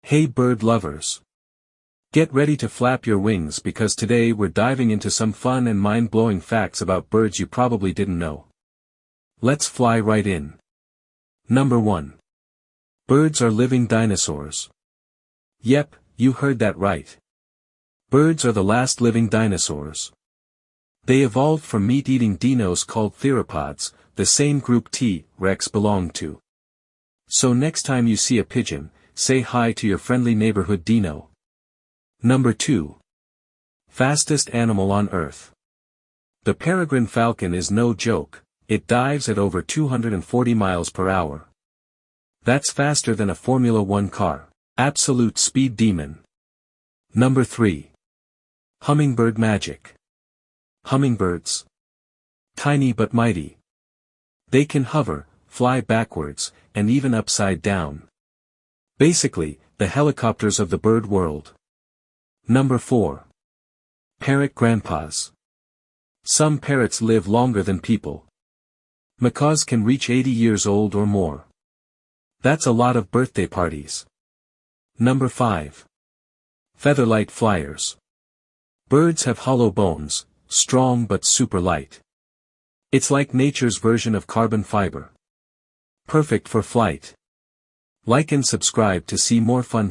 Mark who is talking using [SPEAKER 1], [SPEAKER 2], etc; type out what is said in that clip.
[SPEAKER 1] Hey bird lovers! Get ready to flap your wings because today we're diving into some fun and mind-blowing facts about birds you probably didn't know. Let's fly right in. Number 1. Birds are living dinosaurs. Yep, you heard that right. Birds are the last living dinosaurs. They evolved from meat-eating dinos called theropods, the same group T-Rex belonged to. So next time you see a pigeon, say hi to your friendly neighborhood dino. Number 2. Fastest animal on Earth. The peregrine falcon is no joke, it dives at over 240 miles per hour. That's faster than a Formula 1 car. Absolute speed demon. Number 3. Hummingbird magic. Hummingbirds. Tiny but mighty. They can hover, fly backwards, and even upside down. Basically, the helicopters of the bird world. Number 4. Parrot grandpas. Some parrots live longer than people. Macaws can reach 80 years old or more. That's a lot of birthday parties. Number 5. Featherlight flyers. Birds have hollow bones, strong but super light. It's like nature's version of carbon fiber. Perfect for flight. Like and subscribe to see more fun facts.